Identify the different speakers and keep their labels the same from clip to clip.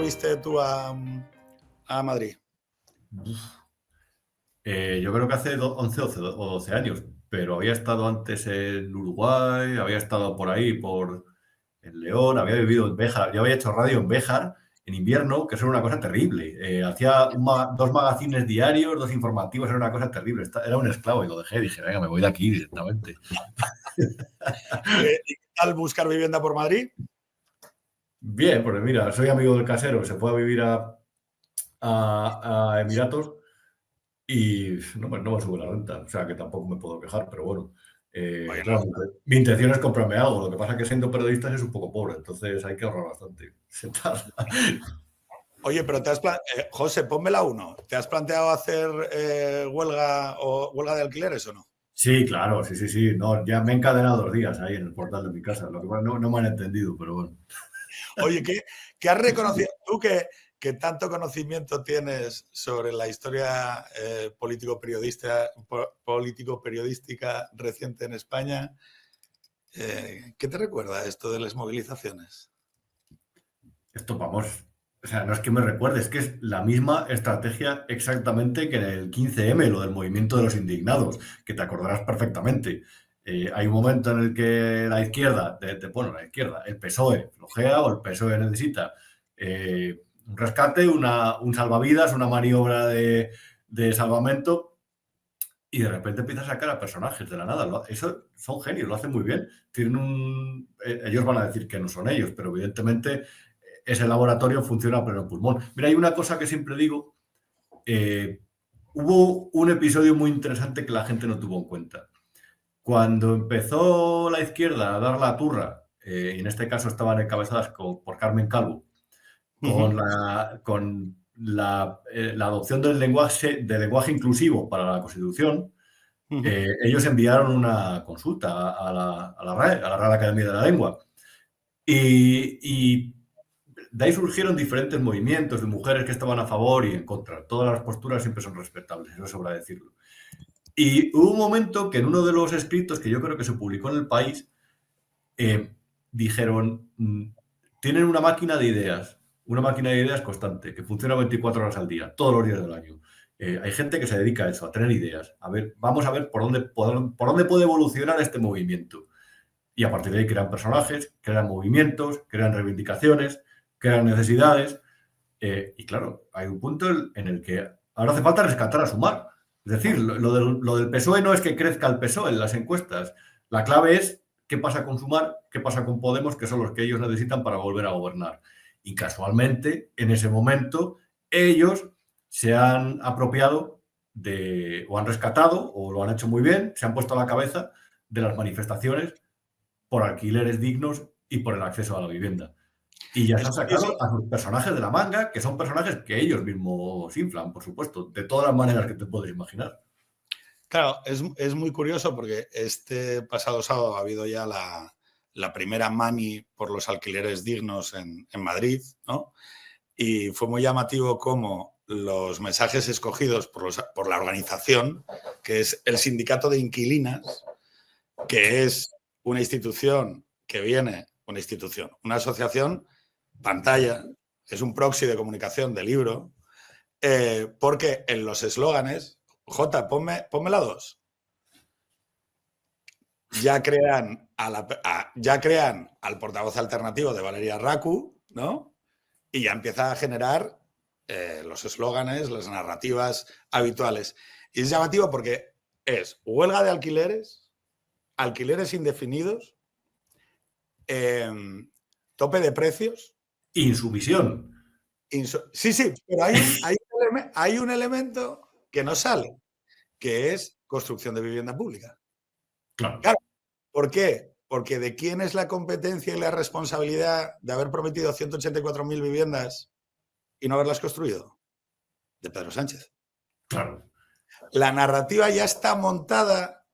Speaker 1: fuiste tú a Madrid?
Speaker 2: Yo creo que hace 11 o 12 años, pero había estado antes en Uruguay, había estado por ahí, en León, había vivido en Béjar, yo había hecho radio en Béjar en invierno, que eso era una cosa terrible. Hacía 2 magazines diarios, 2 informativos, era una cosa terrible. Era un esclavo y lo dejé, dije, venga, me voy de aquí directamente.
Speaker 1: ¿Y qué tal buscar vivienda por Madrid?
Speaker 2: Bien, porque mira, soy amigo del casero, se fue a vivir a Emiratos y no me sube la renta, o sea que tampoco me puedo quejar, pero bueno.
Speaker 1: Bueno,
Speaker 2: Claro, mi intención es comprarme algo, lo que pasa es que siendo periodista es un poco pobre, entonces hay que ahorrar bastante.
Speaker 1: oye, pero José, ponme la 1. ¿Te has planteado hacer huelga de alquileres o no?
Speaker 2: Sí, claro, sí. No, ya me he encadenado 2 días ahí en el portal de mi casa, lo que no me han entendido, pero bueno.
Speaker 1: Oye, ¿qué has reconocido? Tú que tanto conocimiento tienes sobre la historia político-periodística reciente en España, ¿qué te recuerda esto de las movilizaciones?
Speaker 2: Esto, vamos, o sea, no es que me recuerde, es que es la misma estrategia exactamente que en el 15M, lo del movimiento de los indignados, que te acordarás perfectamente. Hay un momento en el que la izquierda, el PSOE flojea o el PSOE necesita un rescate, un salvavidas, una maniobra de salvamento, y de repente empieza a sacar a personajes de la nada. Eso son genios, lo hacen muy bien. Ellos van a decir que no son ellos, pero evidentemente ese laboratorio funciona a pleno pulmón. Mira, hay una cosa que siempre digo. Hubo un episodio muy interesante que la gente no tuvo en cuenta. Cuando empezó la izquierda a dar la turra, y en este caso estaban encabezadas por Carmen Calvo, con la adopción del lenguaje inclusivo para la Constitución, ellos enviaron una consulta a la RAE, a la Real Academia de la Lengua. Y de ahí surgieron diferentes movimientos de mujeres que estaban a favor y en contra. Todas las posturas siempre son respetables, eso sobra decirlo. Y hubo un momento que en uno de los escritos que yo creo que se publicó en El País, dijeron, tienen una máquina de ideas constante, que funciona 24 horas al día, todos los días del año. Hay gente que se dedica a eso, a tener ideas. Vamos a ver por dónde puede evolucionar este movimiento. Y a partir de ahí crean personajes, crean movimientos, crean reivindicaciones, crean necesidades. Y claro, hay un punto en el que ahora hace falta rescatar a Sumar. Es decir, lo del PSOE no es que crezca el PSOE en las encuestas. La clave es qué pasa con Sumar, qué pasa con Podemos, que son los que ellos necesitan para volver a gobernar. Y casualmente, en ese momento, ellos se han apropiado o han rescatado, o lo han hecho muy bien, se han puesto a la cabeza de las manifestaciones por alquileres dignos y por el acceso a la vivienda. Y ya se han sacado a sus personajes de la manga, que son personajes que ellos mismos inflan, por supuesto, de todas las maneras que te puedes imaginar.
Speaker 1: Claro, es muy curioso porque este pasado sábado ha habido ya la primera mani por los alquileres dignos en Madrid, ¿no? Y fue muy llamativo cómo los mensajes escogidos por la organización, que es el Sindicato de Inquilinas, que es una institución que viene, una asociación, pantalla, es un proxy de comunicación de Libro, porque en los eslóganes, ponme la 2, ya crean al portavoz alternativo de Valeria Racu, ¿no? Y ya empieza a generar los eslóganes, las narrativas habituales. Y es llamativo porque es huelga de alquileres indefinidos, tope de precios.
Speaker 2: Insumisión.
Speaker 1: Sí, pero hay un elemento que no sale, que es construcción de vivienda pública.
Speaker 2: Claro.
Speaker 1: ¿Por qué? Porque ¿de quién es la competencia y la responsabilidad de haber prometido 184.000 viviendas y no haberlas construido? De Pedro Sánchez.
Speaker 2: Claro.
Speaker 1: La narrativa ya está montada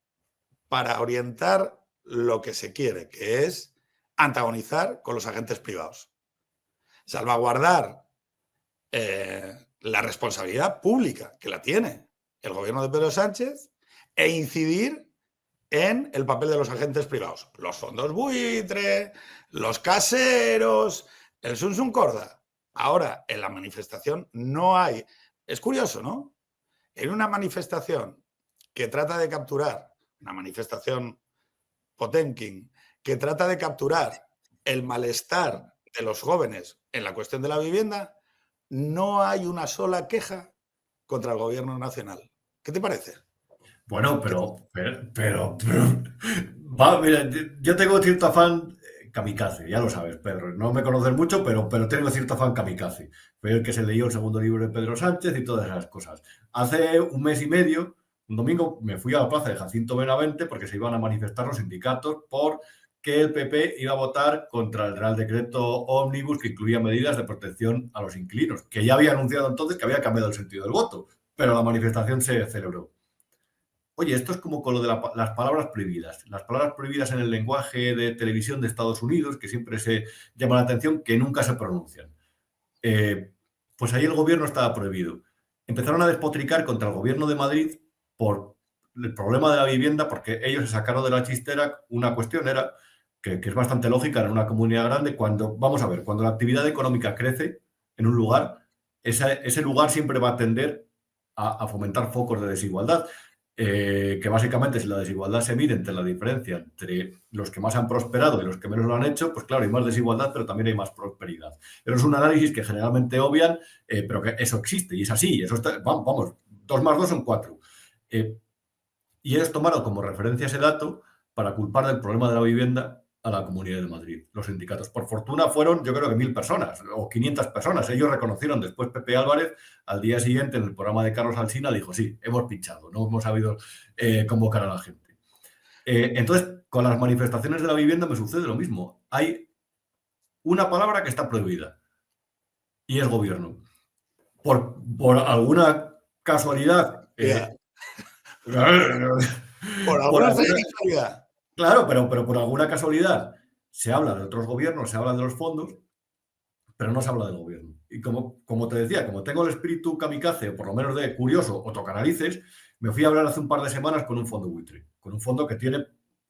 Speaker 1: para orientar lo que se quiere, que es antagonizar con los agentes privados. Salvaguardar la responsabilidad pública, que la tiene el gobierno de Pedro Sánchez, e incidir en el papel de los agentes privados. Los fondos buitre, los caseros, el Sun Corda. Ahora, en la manifestación no hay... Es curioso, ¿no? En una manifestación que trata de capturar, una manifestación Potemkin, que trata de capturar el malestar de los jóvenes en la cuestión de la vivienda, no hay una sola queja contra el gobierno nacional. ¿Qué te parece?
Speaker 2: Bueno, mira, yo tengo cierto afán kamikaze, ya lo sabes, Pedro. No me conoces mucho, pero tengo cierto afán kamikaze. Fue el que se leyó el segundo libro de Pedro Sánchez y todas esas cosas. Hace un mes y medio, un domingo, me fui a la plaza de Jacinto Benavente porque se iban a manifestar los sindicatos por que el PP iba a votar contra el Real Decreto Ómnibus que incluía medidas de protección a los inquilinos, que ya había anunciado entonces que había cambiado el sentido del voto, pero la manifestación se celebró. Oye, esto es como con lo de las palabras prohibidas. Las palabras prohibidas en el lenguaje de televisión de Estados Unidos, que siempre se llama la atención, que nunca se pronuncian. Pues ahí el gobierno estaba prohibido. Empezaron a despotricar contra el gobierno de Madrid por el problema de la vivienda, porque ellos se sacaron de la chistera una cuestión, era que es bastante lógica en una comunidad grande, vamos a ver, cuando la actividad económica crece en un lugar, ese lugar siempre va a tender a fomentar focos de desigualdad. Que básicamente si la desigualdad se mide entre la diferencia entre los que más han prosperado y los que menos lo han hecho, pues claro, hay más desigualdad, pero también hay más prosperidad. Eso es un análisis que generalmente obvian, pero que eso existe y es así. Eso está, vamos, 2 más 2 son 4. Y ellos tomaron como referencia ese dato para culpar del problema de la vivienda a la Comunidad de Madrid, los sindicatos. Por fortuna fueron, yo creo que 1.000 personas o 500 personas. Ellos reconocieron después Pepe Álvarez, al día siguiente en el programa de Carlos Alsina, dijo, sí, hemos pinchado, no hemos sabido convocar a la gente. Entonces, con las manifestaciones de la vivienda me sucede lo mismo. Hay una palabra que está prohibida y es gobierno. Por alguna casualidad...
Speaker 1: por alguna casualidad.
Speaker 2: Claro, pero por alguna casualidad se habla de otros gobiernos, se habla de los fondos, pero no se habla del gobierno. Y como te decía, como tengo el espíritu kamikaze, o por lo menos de curioso o tocanarices, me fui a hablar hace un par de semanas con un fondo buitre, con un fondo que tiene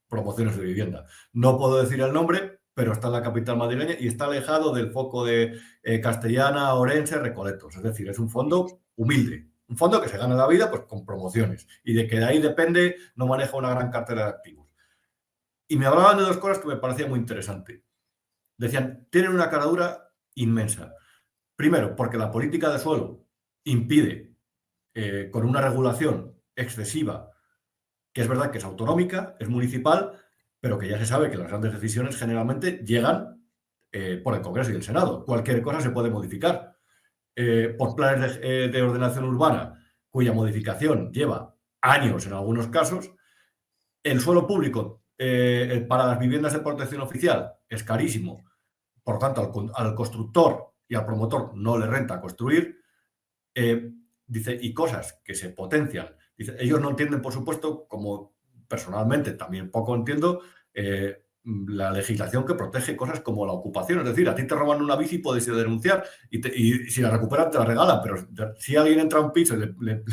Speaker 2: promociones de vivienda. No puedo decir el nombre, pero está en la capital madrileña y está alejado del foco de Castellana, Orense, Recoletos. Es decir, es un fondo humilde, un fondo que se gana la vida pues, con promociones y de que de ahí depende, no maneja una gran cartera de activos. Y me hablaban de 2 cosas que me parecían muy interesantes. Decían, tienen una caradura inmensa. Primero, porque la política de suelo impide, con una regulación excesiva, que es verdad que es autonómica, es municipal, pero que ya se sabe que las grandes decisiones generalmente llegan por el Congreso y el Senado. Cualquier cosa se puede modificar. Por planes de ordenación urbana, cuya modificación lleva años en algunos casos. El suelo público para las viviendas de protección oficial es carísimo. Por lo tanto, al constructor y al promotor no le renta construir. Dice, y cosas que se potencian. Dice, ellos no entienden, por supuesto, como personalmente también poco entiendo, la legislación que protege cosas como la ocupación. Es decir, a ti te roban una bici, puedes ir a denunciar y si la recuperan te la regalan, pero si alguien entra a un piso y le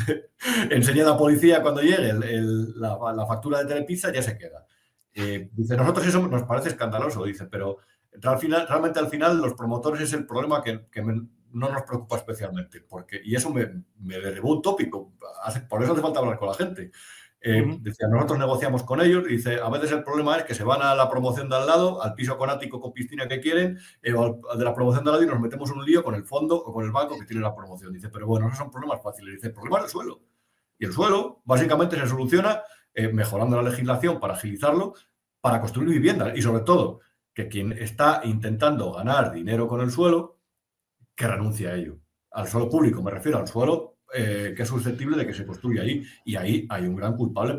Speaker 2: enseña a la policía cuando llegue la factura de Telepizza, ya se queda. Dice, nosotros eso nos parece escandaloso, dice, pero realmente al final los promotores es el problema que no nos preocupa especialmente, y eso me derribó un tópico, por eso hace falta hablar con la gente. Decía, nosotros negociamos con ellos, dice, a veces el problema es que se van a la promoción de al lado, al piso con ático con piscina que quieren, o al de la promoción de al lado y nos metemos en un lío con el fondo o con el banco que tiene la promoción. Dice, pero bueno, esos son problemas fáciles. Dice, el problema es el suelo. Y el suelo básicamente se soluciona mejorando la legislación para agilizarlo, para construir viviendas y sobre todo que quien está intentando ganar dinero con el suelo, que renuncie a ello. Al suelo público, me refiero al suelo que es susceptible de que se construya allí. Y ahí hay un gran culpable,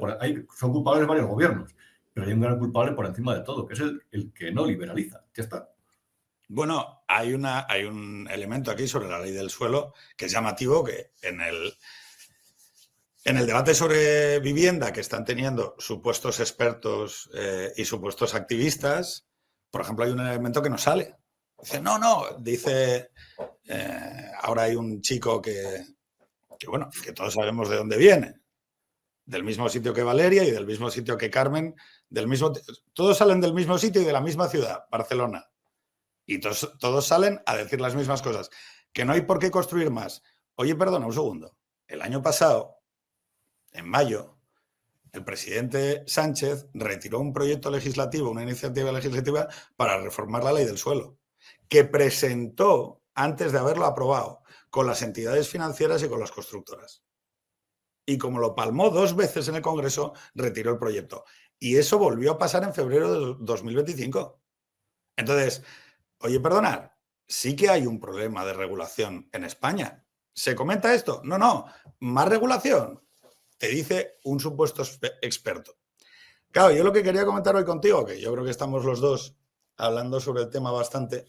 Speaker 2: son culpables varios gobiernos, pero hay un gran culpable por encima de todo, que es el que no liberaliza. Ya está.
Speaker 1: Bueno, hay un elemento aquí sobre la ley del suelo que es llamativo, que en el debate sobre vivienda que están teniendo supuestos expertos y supuestos activistas, por ejemplo, hay un elemento que no sale. Dice, dice, ahora hay un chico que todos sabemos de dónde viene, del mismo sitio que Valeria y del mismo sitio que Carmen, todos salen del mismo sitio y de la misma ciudad, Barcelona. Y todos salen a decir las mismas cosas. Que no hay por qué construir más. Oye, perdona un segundo. El año pasado, en mayo, el presidente Sánchez retiró un proyecto legislativo, una iniciativa legislativa para reformar la ley del suelo, que presentó antes de haberlo aprobado con las entidades financieras y con las constructoras. Y como lo palmó 2 veces en el Congreso, retiró el proyecto. Y eso volvió a pasar en febrero de 2025. Entonces, oye, perdonad, sí que hay un problema de regulación en España. ¿Se comenta esto? No, más regulación, te dice un supuesto experto. Claro, yo lo que quería comentar hoy contigo, que yo creo que estamos los dos hablando sobre el tema bastante,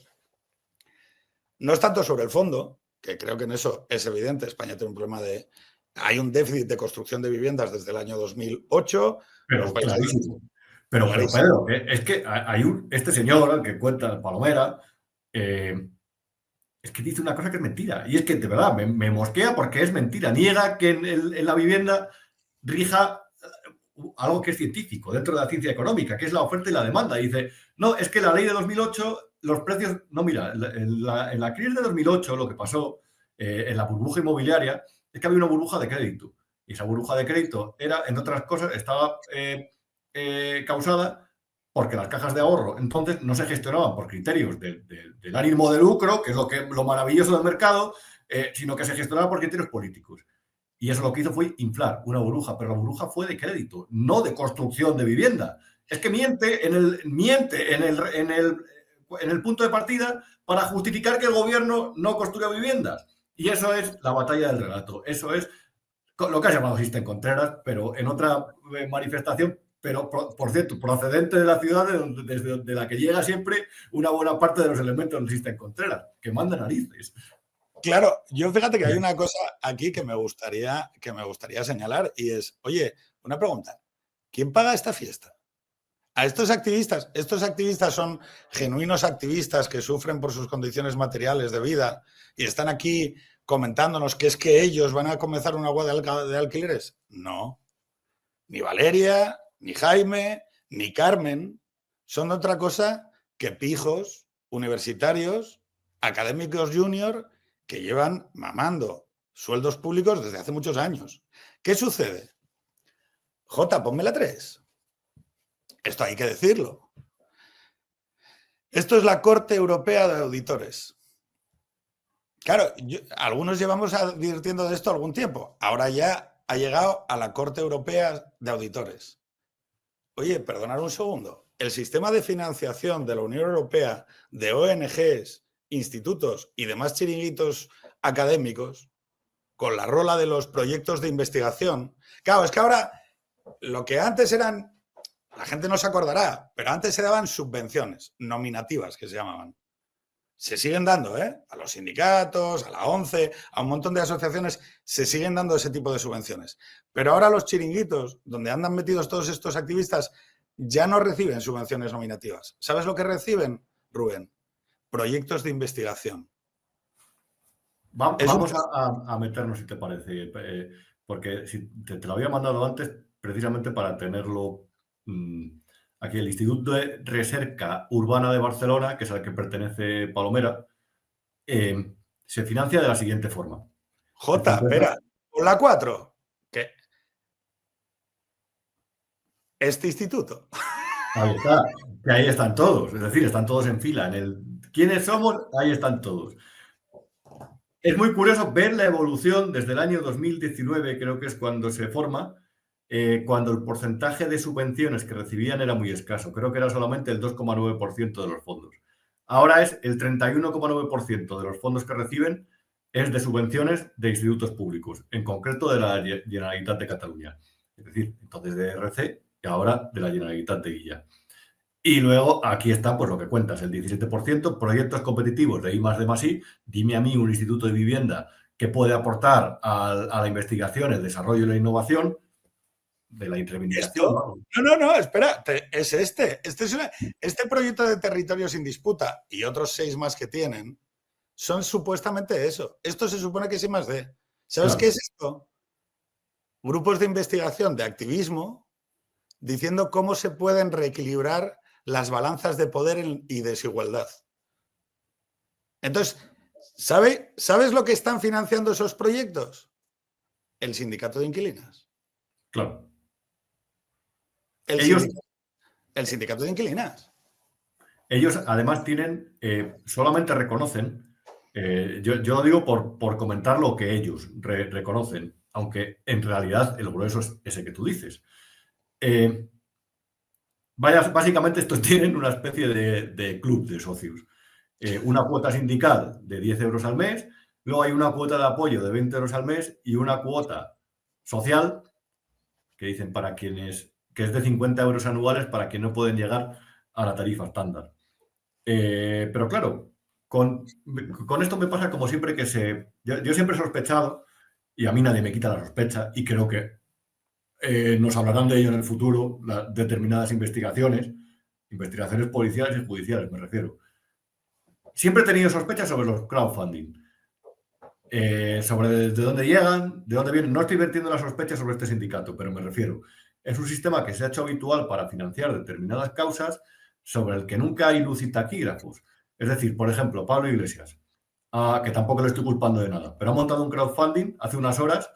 Speaker 1: no es tanto sobre el fondo, que creo que en eso es evidente, España tiene un problema de... Hay un déficit de construcción de viviendas desde el año 2008.
Speaker 2: Pero clarísimo. Pero Pedro, es que hay este señor, el que cuenta Palomera, es que dice una cosa que es mentira. Y es que, de verdad, me mosquea porque es mentira. Niega que en la vivienda rija algo que es científico, dentro de la ciencia económica, que es la oferta y la demanda. Y dice, no, es que la ley de 2008, los precios... No, mira, en la crisis de 2008 lo que pasó en la burbuja inmobiliaria es que había una burbuja de crédito. Y esa burbuja de crédito era, entre otras cosas, estaba causada porque las cajas de ahorro entonces no se gestionaban por criterios del ánimo de lucro, que es lo maravilloso del mercado, sino que se gestionaban por criterios políticos. Y eso lo que hizo fue inflar una burbuja, pero la burbuja fue de crédito, no de construcción de vivienda. Es que miente en el punto de partida para justificar que el gobierno no construya viviendas. Y eso es la batalla del relato. Eso es lo que ha llamado Sixten Contreras, pero en otra manifestación, pero por cierto, procedente de la ciudad desde la que llega siempre una buena parte de los elementos del Sixten Contreras, que manda narices.
Speaker 1: Claro, yo fíjate que hay una cosa aquí que me gustaría señalar y es, oye, una pregunta, ¿quién paga esta fiesta? A estos activistas son genuinos activistas que sufren por sus condiciones materiales de vida y están aquí comentándonos que es que ellos van a comenzar una huelga de alquileres. No, ni Valeria, ni Jaime, ni Carmen son otra cosa que pijos universitarios, académicos junior, que llevan mamando sueldos públicos desde hace muchos años. ¿Qué sucede? Jota, ponme la 3. Esto hay que decirlo. Esto es la Corte Europea de Auditores. Claro, algunos llevamos advirtiendo de esto algún tiempo. Ahora ya ha llegado a la Corte Europea de Auditores. Oye, perdonad un segundo. El sistema de financiación de la Unión Europea, de ONGs, institutos y demás chiringuitos académicos, con la rola de los proyectos de investigación. Claro, es que ahora lo que antes eran, la gente no se acordará, pero antes se daban subvenciones nominativas, que se llamaban. Se siguen dando, a los sindicatos, a la ONCE, a un montón de asociaciones, se siguen dando ese tipo de subvenciones. Pero ahora los chiringuitos, donde andan metidos todos estos activistas, ya no reciben subvenciones nominativas. ¿Sabes lo que reciben, Rubén? Proyectos de investigación.
Speaker 2: Vamos a meternos, si te parece, porque si te lo había mandado antes precisamente para tenerlo aquí. El Instituto de Recerca Urbana de Barcelona, que es al que pertenece Palomera, se financia de la siguiente forma.
Speaker 1: Jota, espera, con la 4, ¿qué? Este instituto.
Speaker 2: Ahí está, que ahí están todos, es decir, están todos en fila. ¿Quiénes somos? Ahí están todos. Es muy curioso ver la evolución desde el año 2019, creo que es cuando se forma, cuando el porcentaje de subvenciones que recibían era muy escaso. Creo que era solamente el 2,9% de los fondos. Ahora es el 31,9% de los fondos que reciben es de subvenciones de institutos públicos, en concreto de la Generalitat de Cataluña. Es decir, entonces de RC y ahora de la Generalitat de Guilla. Y luego aquí está pues lo que cuentas, el 17%, proyectos competitivos de I+D+I. Dime a mí un instituto de vivienda que puede aportar a la investigación, el desarrollo y la innovación de la intermediación.
Speaker 1: No, espera, es este. Este proyecto de territorio sin disputa y otros 6 más que tienen son supuestamente eso. Esto se supone que es I+D. ¿Sabes claro qué es esto? Grupos de investigación, de activismo, diciendo cómo se pueden reequilibrar las balanzas de poder y desigualdad. Entonces, ¿sabes lo que están financiando esos proyectos? El sindicato de inquilinas.
Speaker 2: Claro.
Speaker 1: El sindicato de inquilinas.
Speaker 2: Ellos además tienen, solamente reconocen, yo lo digo por comentar lo que ellos reconocen, aunque en realidad el grueso es ese que tú dices. Básicamente estos tienen una especie de club de socios. Una cuota sindical de 10 euros al mes, luego hay una cuota de apoyo de 20 euros al mes y una cuota social, que dicen para quienes, que es de 50 euros anuales para quienes no pueden llegar a la tarifa estándar. Pero claro, con esto me pasa como siempre que yo siempre he sospechado, y a mí nadie me quita la sospecha, y creo que nos hablarán de ello en el futuro, determinadas investigaciones policiales y judiciales, me refiero. Siempre he tenido sospechas sobre los crowdfunding, sobre de dónde llegan, de dónde vienen. No estoy vertiendo las sospechas sobre este sindicato, pero me refiero. Es un sistema que se ha hecho habitual para financiar determinadas causas sobre el que nunca hay luz y taquígrafos. Es decir, por ejemplo, Pablo Iglesias, que tampoco le estoy culpando de nada, pero ha montado un crowdfunding hace unas horas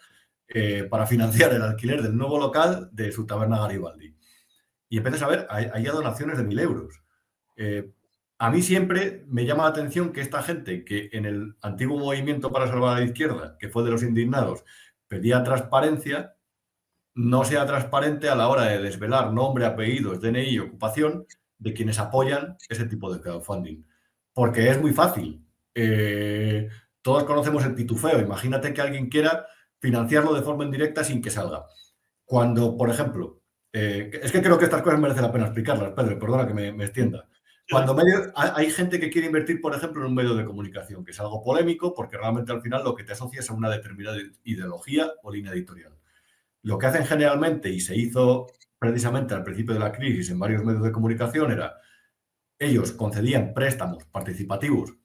Speaker 2: para financiar el alquiler del nuevo local de su taberna Garibaldi. Y empiezas a ver, hay ya donaciones de 1.000 euros. A mí siempre me llama la atención que esta gente que en el antiguo movimiento para salvar a la izquierda, que fue de los indignados, pedía transparencia, no sea transparente a la hora de desvelar nombre, apellidos, DNI y ocupación de quienes apoyan ese tipo de crowdfunding. Porque es muy fácil. Todos conocemos el pitufeo. Imagínate que alguien quiera financiarlo de forma indirecta sin que salga. Cuando, por ejemplo, es que creo que estas cosas merece la pena explicarlas, Pedro, perdona que me extienda. Cuando hay gente que quiere invertir, por ejemplo, en un medio de comunicación, que es algo polémico, porque realmente al final lo que te asocia es a una determinada ideología o línea editorial. Lo que hacen generalmente, y se hizo precisamente al principio de la crisis en varios medios de comunicación, era ellos concedían préstamos participativos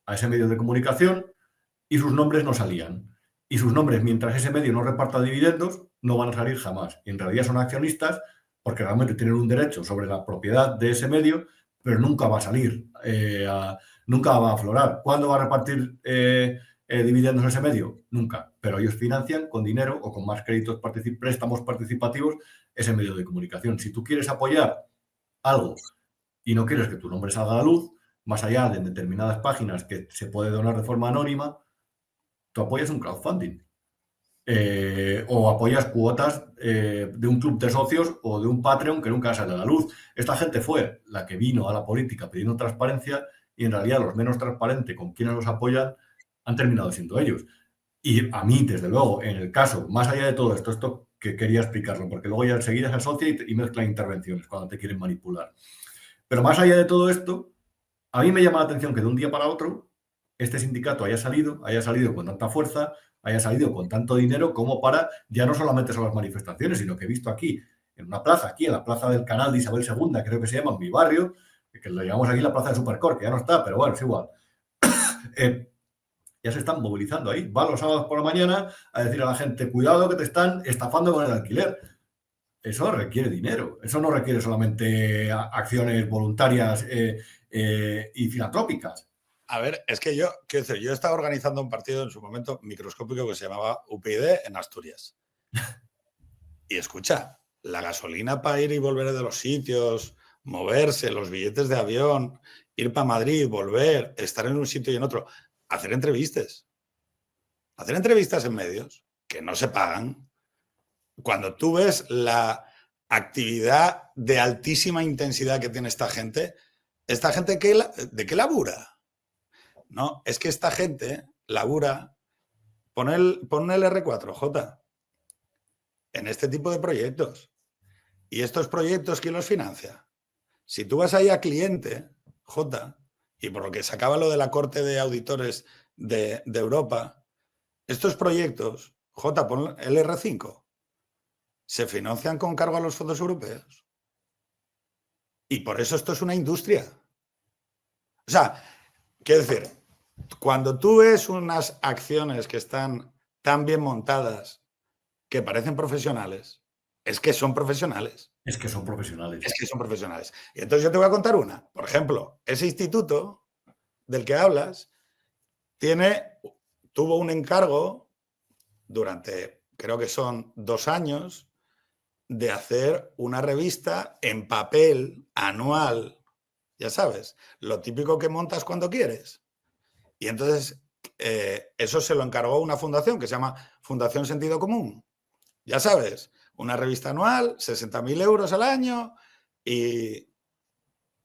Speaker 2: a ese medio de comunicación y sus nombres no salían. Y sus nombres, mientras ese medio no reparta dividendos, no van a salir jamás. Y en realidad son accionistas porque realmente tienen un derecho sobre la propiedad de ese medio, pero nunca va a salir, nunca va a aflorar. ¿Cuándo va a repartir dividendos ese medio? Nunca. Pero ellos financian con dinero o con más créditos, préstamos participativos ese medio de comunicación. Si tú quieres apoyar algo y no quieres que tu nombre salga a la luz, más allá de determinadas páginas que se puede donar de forma anónima, tú apoyas un crowdfunding. O apoyas cuotas de un club de socios o de un Patreon que nunca sale a la luz. Esta gente fue la que vino a la política pidiendo transparencia y en realidad los menos transparentes con quienes los apoyan han terminado siendo ellos. Y a mí, desde luego, en el caso, más allá de todo esto que quería explicarlo, porque luego ya enseguida se asocia y mezcla intervenciones cuando te quieren manipular. Pero más allá de todo esto, a mí me llama la atención que de un día para otro este sindicato haya salido con tanta fuerza, haya salido con tanto dinero como para, ya no solamente son las manifestaciones, sino que he visto aquí, en una plaza, aquí en la plaza del Canal de Isabel II, creo que se llama, en mi barrio, que lo llamamos aquí la plaza de Supercor, que ya no está, pero bueno, es igual. Ya se están movilizando ahí. Van los sábados por la mañana a decir a la gente, cuidado que te están estafando con el alquiler. Eso requiere dinero. Eso no requiere solamente acciones voluntarias y filantrópicas.
Speaker 1: A ver, es que yo estaba organizando un partido en su momento microscópico que se llamaba UPyD en Asturias. Y escucha, la gasolina para ir y volver de los sitios, moverse, los billetes de avión, ir para Madrid, volver, estar en un sitio y en otro, hacer entrevistas en medios que no se pagan. Cuando tú ves la actividad de altísima intensidad que tiene esta gente ¿de qué labura? No, es que esta gente labura, pon el R4, J, en este tipo de proyectos. ¿Y estos proyectos quién los financia? Si tú vas ahí a cliente, J, y por lo que se acaba lo de la Corte de Auditores de Europa, estos proyectos, J, pon el R5, se financian con cargo a los fondos europeos. Y por eso esto es una industria. O sea, quiero decir, cuando tú ves unas acciones que están tan bien montadas que parecen profesionales, es que son profesionales.
Speaker 2: Es que son profesionales.
Speaker 1: Es que son profesionales. Y entonces yo te voy a contar una. Por ejemplo, ese instituto del que hablas tuvo un encargo durante, creo que son 2 años, de hacer una revista en papel anual, ya sabes, lo típico que montas cuando quieres. Y entonces eso se lo encargó una fundación que se llama Fundación Sentido Común. Ya sabes, una revista anual, 60.000 euros al año y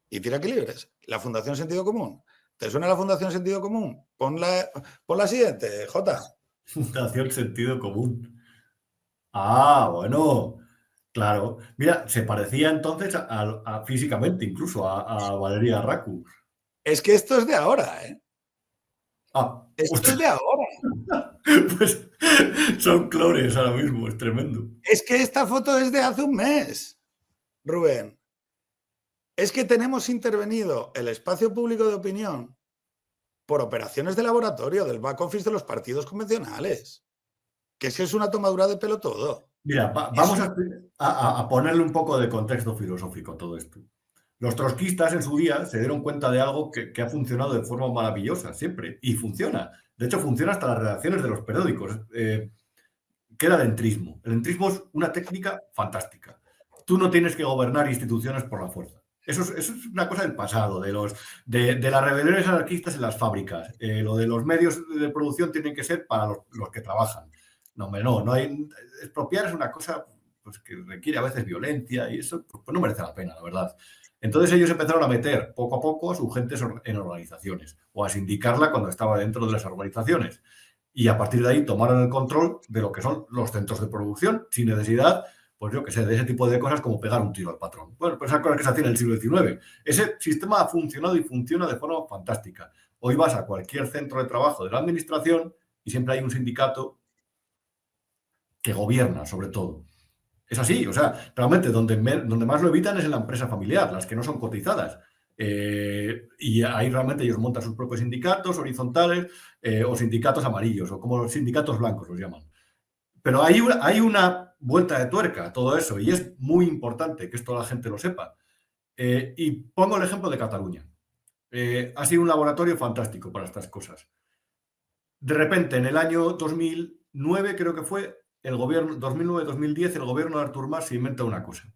Speaker 1: tira que libres. La Fundación Sentido Común. ¿Te suena la Fundación Sentido Común? Pon la siguiente, Jota.
Speaker 2: Fundación Sentido Común. Ah, bueno, claro. Mira, se parecía entonces físicamente incluso a Valeria Raku.
Speaker 1: Es que esto es de ahora, ¿eh?
Speaker 2: Ah,
Speaker 1: Esto es de ahora.
Speaker 2: pues son clones ahora mismo, es tremendo.
Speaker 1: Es que esta foto es de hace un mes, Rubén. Es que tenemos intervenido el espacio público de opinión por operaciones de laboratorio del back office de los partidos convencionales. Que es una tomadura de pelo todo.
Speaker 2: Mira, vamos a ponerle un poco de contexto filosófico a todo esto. Los trotskistas en su día se dieron cuenta de algo que ha funcionado de forma maravillosa siempre, y funciona. De hecho, funciona hasta las redacciones de los periódicos, que era el entrismo. El entrismo es una técnica fantástica. Tú no tienes que gobernar instituciones por la fuerza. Eso es una cosa del pasado, de las rebeliones anarquistas en las fábricas. Lo de los medios de producción tienen que ser para los que trabajan. No hay. Expropiar es una cosa pues, que requiere a veces violencia y eso pues, no merece la pena, la verdad. Entonces ellos empezaron a meter poco a poco a su gente en organizaciones o a sindicarla cuando estaba dentro de las organizaciones. Y a partir de ahí tomaron el control de lo que son los centros de producción sin necesidad, pues yo que sé, de ese tipo de cosas como pegar un tiro al patrón. Bueno, pues esas cosas que se hacían en el siglo XIX. Ese sistema ha funcionado y funciona de forma fantástica. Hoy vas a cualquier centro de trabajo de la administración y siempre hay un sindicato que gobierna sobre todo. Es así, o sea, realmente donde más lo evitan es en la empresa familiar, las que no son cotizadas. Y ahí realmente ellos montan sus propios sindicatos horizontales o sindicatos amarillos, o como los sindicatos blancos los llaman. Pero hay una vuelta de tuerca a todo eso y es muy importante que esto la gente lo sepa. Y pongo el ejemplo de Cataluña. Ha sido un laboratorio fantástico para estas cosas. De repente, en el año 2009, creo que fue, el gobierno, 2009-2010, el gobierno de Artur Mas se inventa una cosa.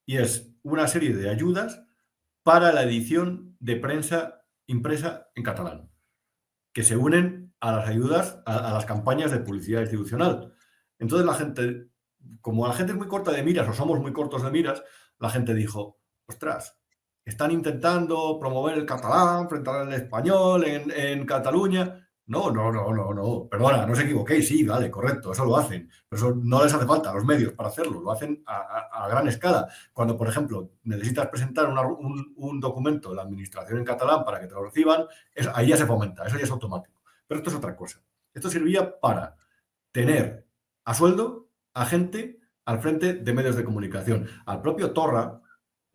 Speaker 2: Y es una serie de ayudas para la edición de prensa impresa en catalán, que se unen a las ayudas, a las campañas de publicidad institucional. Entonces la gente, como la gente es muy corta de miras, o somos muy cortos de miras, la gente dijo, ostras, están intentando promover el catalán frente al español en Cataluña. No, perdona, no os equivoquéis, sí, vale, correcto, eso lo hacen, pero eso no les hace falta a los medios para hacerlo, lo hacen a gran escala. Cuando, por ejemplo, necesitas presentar un documento de la administración en catalán para que te lo reciban, ahí ya se fomenta, eso ya es automático. Pero esto es otra cosa. Esto servía para tener a sueldo a gente al frente de medios de comunicación. Al propio Torra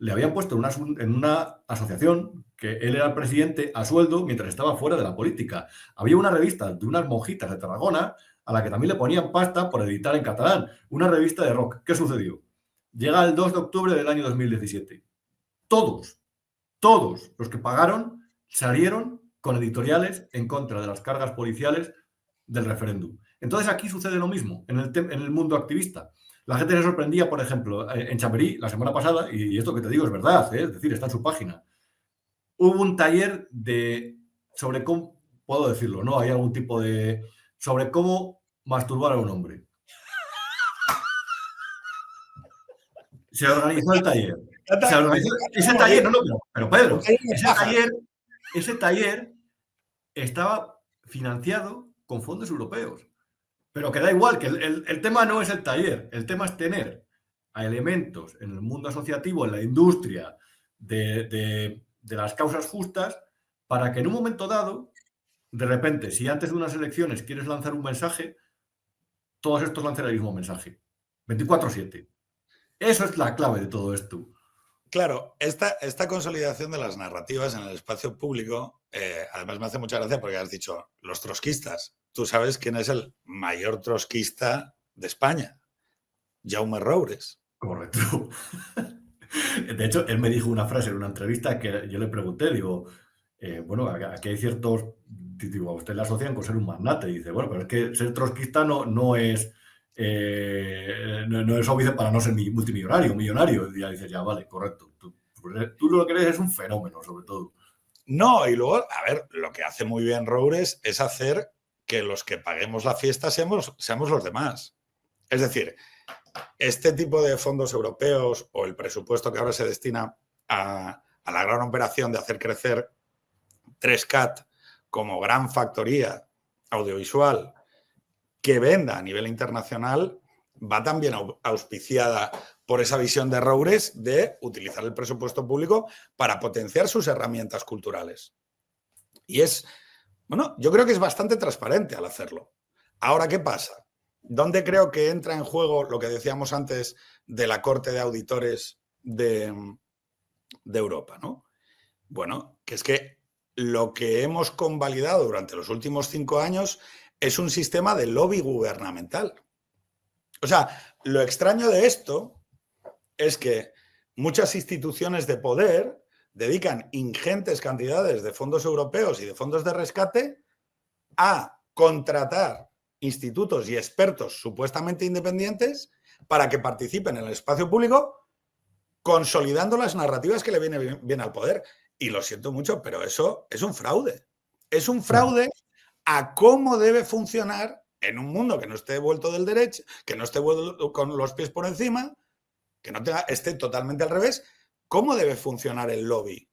Speaker 2: le habían puesto en una asociación que él era el presidente a sueldo mientras estaba fuera de la política. Había una revista de unas monjitas de Tarragona a la que también le ponían pasta por editar en catalán. Una revista de rock. ¿Qué sucedió? Llega el 2 de octubre del año 2017. Todos los que pagaron salieron con editoriales en contra de las cargas policiales del referéndum. Entonces aquí sucede lo mismo en el mundo activista. La gente se sorprendía, por ejemplo, en Chamberí la semana pasada, y esto que te digo es verdad, es decir, está en su página. Hubo un taller sobre cómo, puedo decirlo, ¿no? Hay algún tipo sobre cómo masturbar a un hombre. Se organizó el taller. Ese taller, pero Pedro, ese taller estaba financiado con fondos europeos. Pero que da igual, que el tema no es el taller, el tema es tener a elementos en el mundo asociativo, en la industria de las causas justas, para que en un momento dado, de repente, si antes de unas elecciones quieres lanzar un mensaje, todos estos lancen el mismo mensaje. 24/7. Eso es la clave de todo esto.
Speaker 1: Claro, esta consolidación de las narrativas en el espacio público, además me hace mucha gracia porque has dicho los trotskistas. Tú sabes quién es el mayor trotskista de España, Jaume Roures.
Speaker 2: Correcto. De hecho, él me dijo una frase en una entrevista que yo le pregunté, digo, bueno, aquí hay ciertos digo, a usted le asocian con ser un magnate. Y dice, bueno, pero es que ser trotskista no es no es óbice para no ser multimillonario, millonario. Y ya dices, ya vale, correcto. Tú lo que eres es un fenómeno, sobre todo.
Speaker 1: No, y luego, a ver, lo que hace muy bien Roures es hacer que los que paguemos la fiesta seamos los demás. Es decir, este tipo de fondos europeos o el presupuesto que ahora se destina a la gran operación de hacer crecer 3CAT como gran factoría audiovisual que venda a nivel internacional, va también auspiciada por esa visión de Roures de utilizar el presupuesto público para potenciar sus herramientas culturales. Y bueno, yo creo que es bastante transparente al hacerlo. Ahora, ¿qué pasa? ¿Dónde creo que entra en juego lo que decíamos antes de la Corte de Auditores de Europa, ¿no? Bueno, que es que lo que hemos convalidado durante los últimos 5 años es un sistema de lobby gubernamental. O sea, lo extraño de esto es que muchas instituciones de poder dedican ingentes cantidades de fondos europeos y de fondos de rescate a contratar institutos y expertos supuestamente independientes para que participen en el espacio público consolidando las narrativas que le vienen bien al poder. Y lo siento mucho, pero eso es un fraude. Es un fraude a cómo debe funcionar en un mundo que no esté vuelto del derecho, que no esté vuelto con los pies por encima, que no esté totalmente al revés. ¿Cómo debe funcionar el lobby?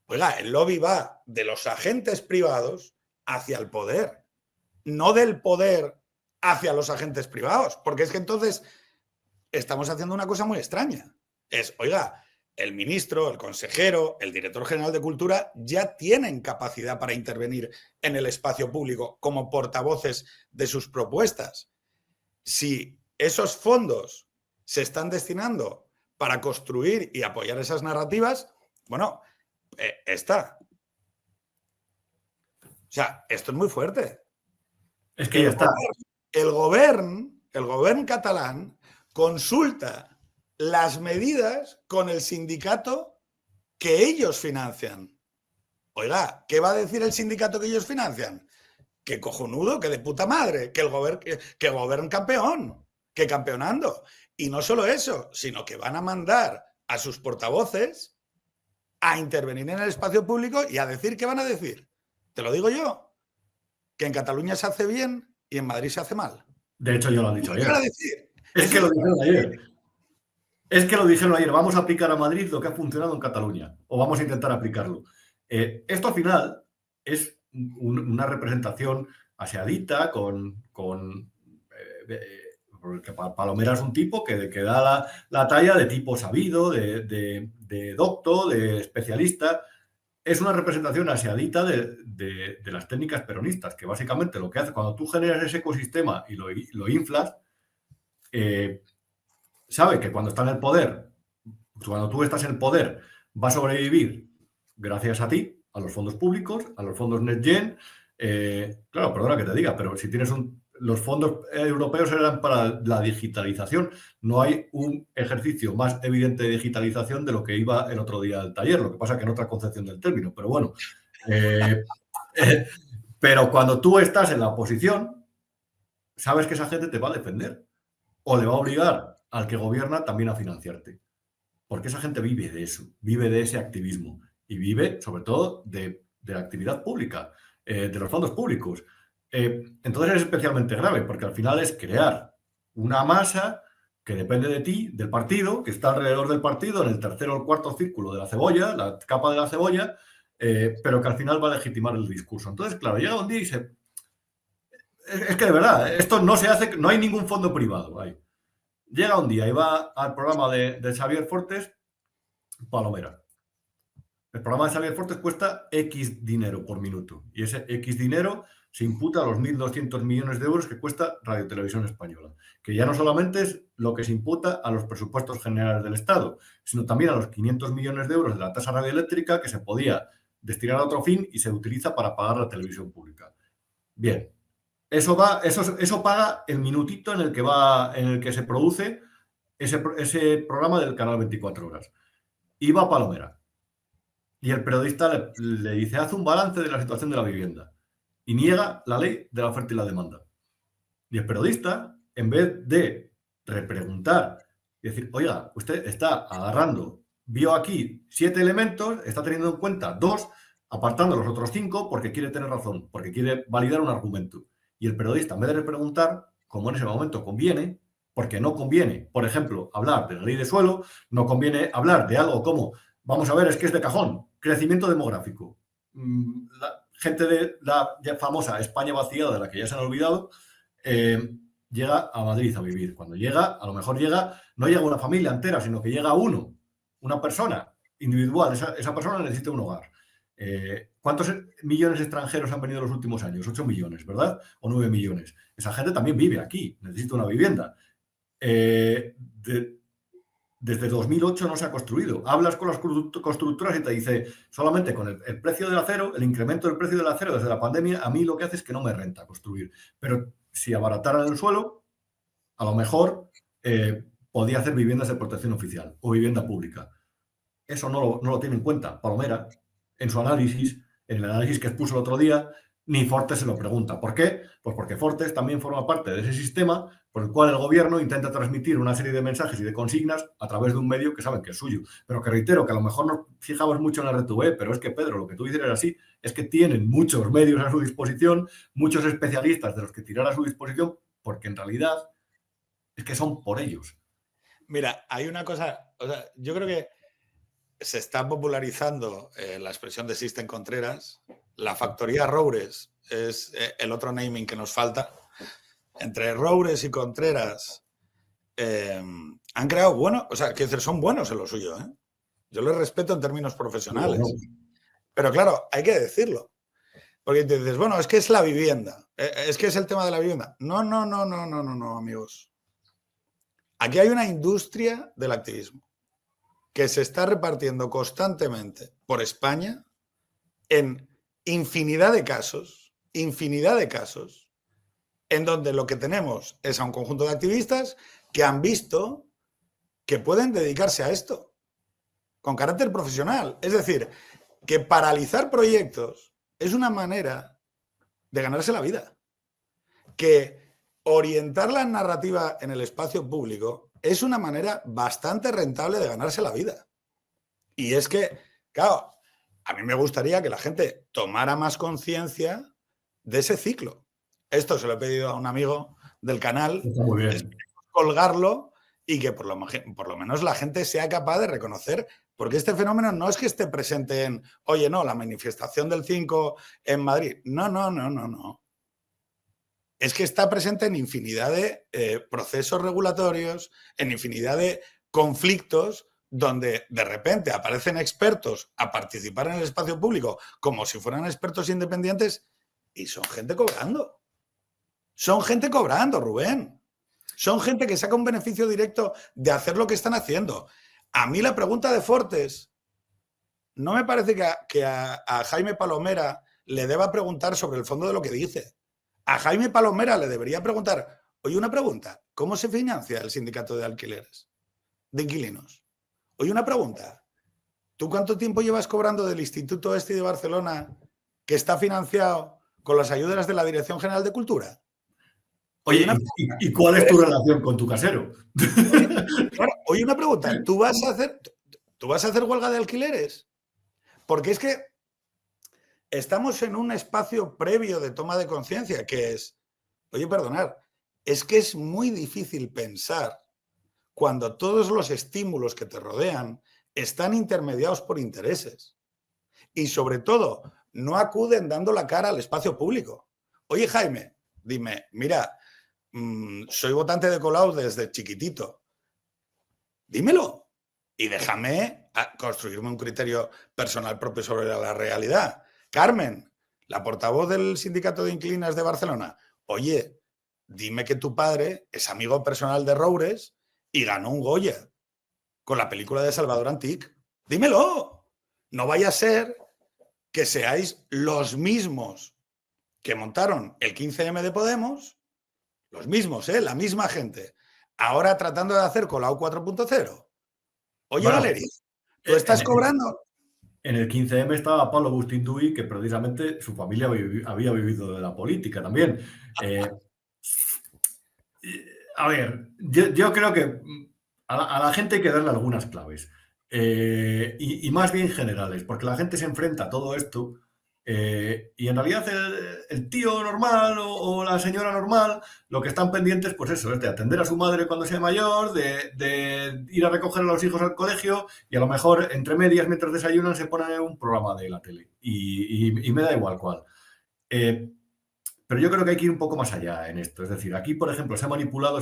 Speaker 1: Oiga, el lobby va de los agentes privados hacia el poder, no del poder hacia los agentes privados, porque es que entonces estamos haciendo una cosa muy extraña. Oiga, el ministro, el consejero, el director general de Cultura ya tienen capacidad para intervenir en el espacio público como portavoces de sus propuestas. Si esos fondos se están destinando para construir y apoyar esas narrativas, bueno, está. O sea, esto es muy fuerte.
Speaker 2: Es que ya está.
Speaker 1: El gobierno catalán consulta las medidas con el sindicato que ellos financian. Oiga, ¿qué va a decir el sindicato que ellos financian? Que cojonudo, que de puta madre, que el gobierno campeón, que campeonando. Y no solo eso, sino que van a mandar a sus portavoces a intervenir en el espacio público y a decir qué van a decir. Te lo digo yo, que en Cataluña se hace bien y en Madrid se hace mal.
Speaker 2: De hecho, yo lo han dicho ayer.
Speaker 1: ¿Qué van a decir?
Speaker 2: Es que lo dijeron ayer. Es que lo dijeron ayer. Vamos a aplicar a Madrid lo que ha funcionado en Cataluña. O vamos a intentar aplicarlo. Esto al final es una representación aseadita porque Palomera es un tipo que da la talla de tipo sabido, de docto, de especialista. Es una representación aseadita de las técnicas peronistas, que básicamente lo que hace cuando tú generas ese ecosistema y lo inflas, sabe que cuando está en el poder, cuando tú estás en el poder, va a sobrevivir gracias a ti, a los fondos públicos, a los fondos NextGen. Claro, perdona que te diga, pero si tienes los fondos europeos eran para la digitalización. No hay un ejercicio más evidente de digitalización de lo que iba el otro día al taller. Lo que pasa que en otra concepción del término. Pero bueno, pero cuando tú estás en la oposición, sabes que esa gente te va a defender o le va a obligar al que gobierna también a financiarte. Porque esa gente vive de eso, vive de ese activismo y vive sobre todo de la actividad pública, de los fondos públicos. Entonces es especialmente grave porque al final es crear una masa que depende de ti, del partido, que está alrededor del partido, en el tercero o el cuarto círculo de la cebolla, la capa de la cebolla, pero que al final va a legitimar el discurso. Entonces, claro, llega un día y es que de verdad, esto no se hace, no hay ningún fondo privado ahí. Llega un día y va al programa de Xavier Fortes, Palomera. El programa de Xavier Fortes cuesta X dinero por minuto y ese X dinero se imputa a los 1.200 millones de euros que cuesta Radio Televisión Española, que ya no solamente es lo que se imputa a los presupuestos generales del Estado, sino también a los 500 millones de euros de la tasa radioeléctrica que se podía destinar a otro fin y se utiliza para pagar la televisión pública. Bien, eso paga el minutito en el que se produce ese programa del canal 24 horas. Y va a Palomera. Y el periodista le dice, haz un balance de la situación de la vivienda. y niega la ley de la oferta y la demanda. Y el periodista, en vez de repreguntar y decir, oiga, usted está agarrando, vio aquí 7 elementos, está teniendo en cuenta 2, apartando los otros 5 porque quiere tener razón, porque quiere validar un argumento. Y el periodista, en vez de repreguntar, como en ese momento conviene, porque no conviene, por ejemplo, hablar de la ley de suelo, no conviene hablar de algo como, vamos a ver, es que es de cajón, crecimiento demográfico. La gente de la ya famosa España vaciada, de la que ya se han olvidado, llega a Madrid a vivir. Cuando llega, a lo mejor llega, no llega una familia entera, sino que llega uno, una persona individual. Esa persona necesita un hogar. ¿Cuántos millones extranjeros han venido en los últimos años? 8 millones, ¿verdad? O 9 millones. Esa gente también vive aquí, necesita una vivienda. Desde 2008 no se ha construido. Hablas con las constructoras y te dice, solamente con el precio del acero, el incremento del precio del acero desde la pandemia, a mí lo que hace es que no me renta construir. Pero si abarataran el suelo, a lo mejor podía hacer viviendas de protección oficial o vivienda pública. Eso no lo tiene en cuenta Palomera en su análisis, en el análisis que expuso el otro día, ni Fortes se lo pregunta. ¿Por qué? Pues porque Fortes también forma parte de ese sistema por el cual el gobierno intenta transmitir una serie de mensajes y de consignas a través de un medio que saben que es suyo. Pero que reitero, que a lo mejor nos fijamos mucho en la RTV, pero es que, Pedro, lo que tú dices era así, es que tienen muchos medios a su disposición, muchos especialistas de los que tirar a su disposición, porque en realidad es que son por ellos.
Speaker 1: Mira, hay una cosa, o sea, yo creo que se está popularizando la expresión de Sixten Contreras. La factoría Roures es el otro naming que nos falta. Entre Roures y Contreras han creado buenos, o sea, que son buenos en lo suyo. Yo les respeto en términos profesionales. Pero claro, hay que decirlo. Porque te dices, bueno, es que es la vivienda. Es que es el tema de la vivienda. No, amigos. Aquí hay una industria del activismo que se está repartiendo constantemente por España en infinidad de casos, en donde lo que tenemos es a un conjunto de activistas que han visto que pueden dedicarse a esto con carácter profesional. Es decir, que paralizar proyectos es una manera de ganarse la vida. Que orientar la narrativa en el espacio público es una manera bastante rentable de ganarse la vida. Y es que, claro, a mí me gustaría que la gente tomara más conciencia de ese ciclo. Esto se lo he pedido a un amigo del canal, colgarlo y que por lo menos la gente sea capaz de reconocer, porque este fenómeno no es que esté presente en, oye, no, la manifestación del 5 en Madrid. No. Es que está presente en infinidad de procesos regulatorios, en infinidad de conflictos donde de repente aparecen expertos a participar en el espacio público como si fueran expertos independientes y son gente cobrando. Son gente cobrando, Rubén. Son gente que saca un beneficio directo de hacer lo que están haciendo. A mí la pregunta de Fortes, no me parece que a Jaime Palomera le deba preguntar sobre el fondo de lo que dice. A Jaime Palomera le debería preguntar, oye, una pregunta, ¿cómo se financia el sindicato de alquileres, de inquilinos? Oye, una pregunta, ¿tú cuánto tiempo llevas cobrando del Instituto Este de Barcelona que está financiado con las ayudas de la Dirección General de Cultura?
Speaker 2: Oye, ¿y cuál es tu relación con tu casero?
Speaker 1: Oye, una pregunta, ¿tú vas a hacer huelga de alquileres? Porque es que estamos en un espacio previo de toma de conciencia que es, oye, perdonad, es que es muy difícil pensar cuando todos los estímulos que te rodean están intermediados por intereses y sobre todo no acuden dando la cara al espacio público. Oye, Jaime, dime, mira, soy votante de Colau desde chiquitito. Dímelo y déjame construirme un criterio personal propio sobre la realidad. Carmen, la portavoz del Sindicato de Inquilinas de Barcelona, oye, dime que tu padre es amigo personal de Roures y ganó un Goya con la película de Salvador Antic. Dímelo. No vaya a ser que seáis los mismos que montaron el 15M de Podemos, los mismos, la misma gente, ahora tratando de hacer Colau 4.0. Oye, bueno, Valeria, ¿tú estás cobrando?
Speaker 2: en el 15M estaba Pablo Agustín Duy, que precisamente su familia había vivido de la política también. A ver, yo creo que a la gente hay que darle algunas claves. Y más bien generales, porque la gente se enfrenta a todo esto y en realidad el tío normal o la señora normal lo que están pendientes, pues eso, es de atender a su madre cuando sea mayor, de ir a recoger a los hijos al colegio y a lo mejor entre medias, mientras desayunan, se pone un programa de la tele y me da igual cuál. Pero yo creo que hay que ir un poco más allá en esto. Es decir, aquí, por ejemplo, se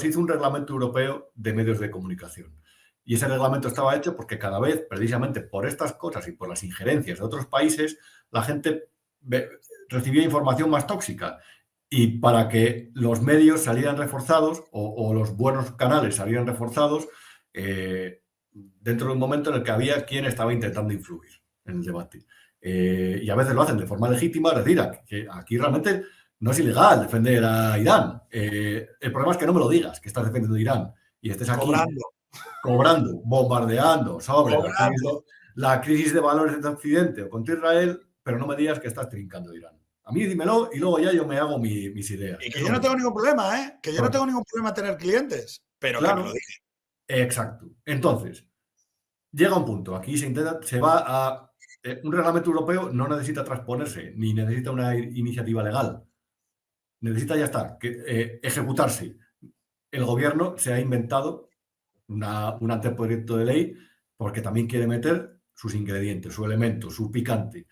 Speaker 2: hizo un reglamento europeo de medios de comunicación. Y ese reglamento estaba hecho porque cada vez, precisamente por estas cosas y por las injerencias de otros países, la gente recibía información más tóxica. Y para que los medios salieran reforzados o los buenos canales salieran reforzados, dentro de un momento en el que había quien estaba intentando influir en el debate. Y a veces lo hacen de forma legítima, es decir, aquí realmente no es ilegal defender a Irán. El problema es que no me lo digas, que estás defendiendo a Irán y estés aquí cobrando, bombardeando sobre la crisis de valores de Occidente o contra Israel, pero no me digas que estás trincando Irán. A mí dímelo y luego ya yo me hago mis ideas.
Speaker 1: Y que yo no tengo ningún problema, ¿eh? Que yo no tengo ningún problema tener clientes, pero claro, que me lo digan.
Speaker 2: Exacto. Entonces, llega un punto, aquí se va a... un reglamento europeo no necesita transponerse, ni necesita una iniciativa legal. Necesita ya está, ejecutarse. El gobierno se ha inventado un anteproyecto de ley porque también quiere meter sus ingredientes, su elemento, su picante,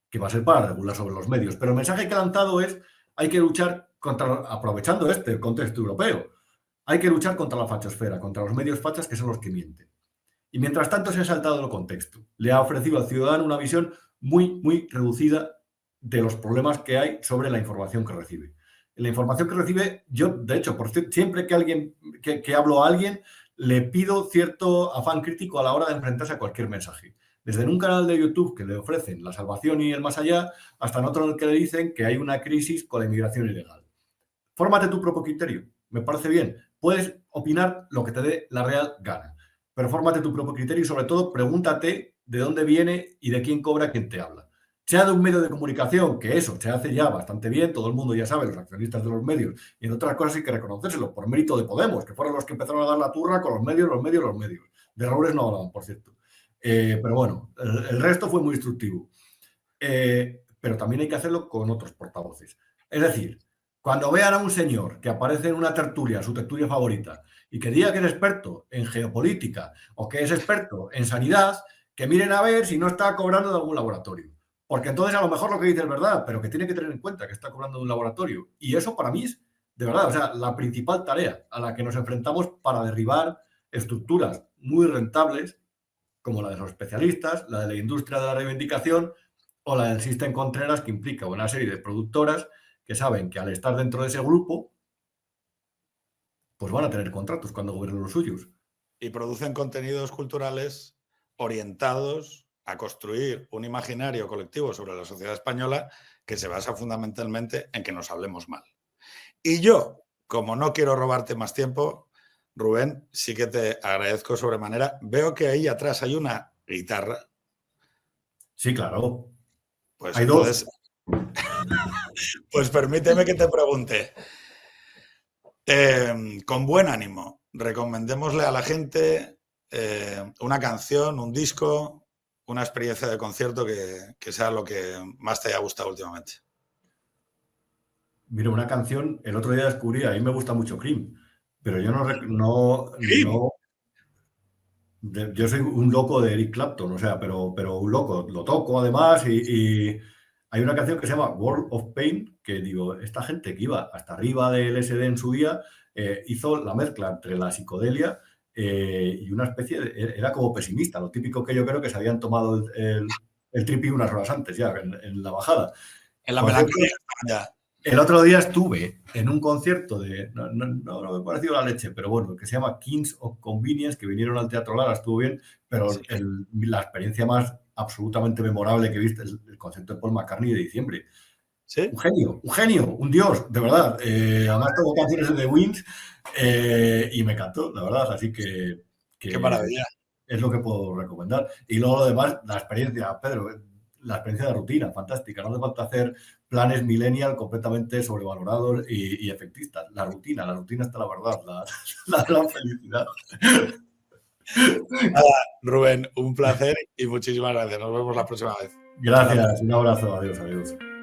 Speaker 2: que va a ser para regular sobre los medios. Pero el mensaje que ha lanzado es, hay que luchar aprovechando el contexto europeo, hay que luchar contra la fachosfera, contra los medios fachas que son los que mienten. Y mientras tanto se ha saltado el contexto. Le ha ofrecido al ciudadano una visión muy, muy reducida de los problemas que hay sobre la información que recibe. La información que recibe, yo, de hecho, siempre que hablo a alguien, le pido cierto afán crítico a la hora de enfrentarse a cualquier mensaje. Desde en un canal de YouTube que le ofrecen la salvación y el más allá, hasta en otro en el que le dicen que hay una crisis con la inmigración ilegal. Fórmate tu propio criterio, me parece bien. Puedes opinar lo que te dé la real gana, pero fórmate tu propio criterio y sobre todo pregúntate de dónde viene y de quién cobra quien te habla. Sea de un medio de comunicación, que eso se hace ya bastante bien, todo el mundo ya sabe, los accionistas de los medios, y en otras cosas hay que reconocérselo, por mérito de Podemos, que fueron los que empezaron a dar la turra con los medios. De errores no hablaban, por cierto. Pero bueno, el resto fue muy instructivo. Pero también hay que hacerlo con otros portavoces. Es decir, cuando vean a un señor que aparece en una tertulia, su tertulia favorita, y que diga que es experto en geopolítica o que es experto en sanidad, que miren a ver si no está cobrando de algún laboratorio. Porque entonces a lo mejor lo que dice es verdad, pero que tiene que tener en cuenta que está cobrando de un laboratorio. Y eso para mí es, de verdad, o sea, la principal tarea a la que nos enfrentamos para derribar estructuras muy rentables, como la de los especialistas, la de la industria de la reivindicación o la del System Contreras, que implica una serie de productoras que saben que al estar dentro de ese grupo, pues van a tener contratos cuando gobiernen los suyos.
Speaker 1: Y producen contenidos culturales orientados a construir un imaginario colectivo sobre la sociedad española que se basa fundamentalmente en que nos hablemos mal. Y yo, como no quiero robarte más tiempo, Rubén, sí que te agradezco sobremanera. Veo que ahí atrás hay una guitarra.
Speaker 2: Sí, claro.
Speaker 1: Pues hay entonces, dos. Pues permíteme que te pregunte. Con buen ánimo, recomendémosle a la gente una canción, un disco, una experiencia de concierto que sea lo que más te haya gustado últimamente.
Speaker 2: Mira, una canción, el otro día descubrí, a mí me gusta mucho Cream, pero yo yo soy un loco de Eric Clapton, o sea, pero un loco, lo toco además y hay una canción que se llama World of Pain, que digo, esta gente que iba hasta arriba del LSD en su día, hizo la mezcla entre la psicodelia y una especie era como pesimista, lo típico que yo creo que se habían tomado el tripi unas horas antes ya, en la bajada.
Speaker 1: En la melancolía.
Speaker 2: El otro día estuve en un concierto no me ha parecido la leche, pero bueno, que se llama Kings of Convenience, que vinieron al Teatro Lara, estuvo bien, pero sí. La experiencia más absolutamente memorable que viste es el concierto de Paul McCartney de diciembre.
Speaker 1: ¿Sí?
Speaker 2: Un genio, un dios, de verdad. Además tengo canciones de The Wings y me encantó, la verdad, así que...
Speaker 1: ¡Qué maravilla!
Speaker 2: es lo que puedo recomendar. Y luego lo demás, la experiencia, Pedro, la experiencia de rutina, fantástica. No hace falta hacer planes millennial completamente sobrevalorados y efectistas. La rutina está la verdad, la gran felicidad.
Speaker 1: Rubén, un placer y muchísimas gracias. Nos vemos la próxima vez.
Speaker 2: Gracias, un abrazo, adiós, adiós.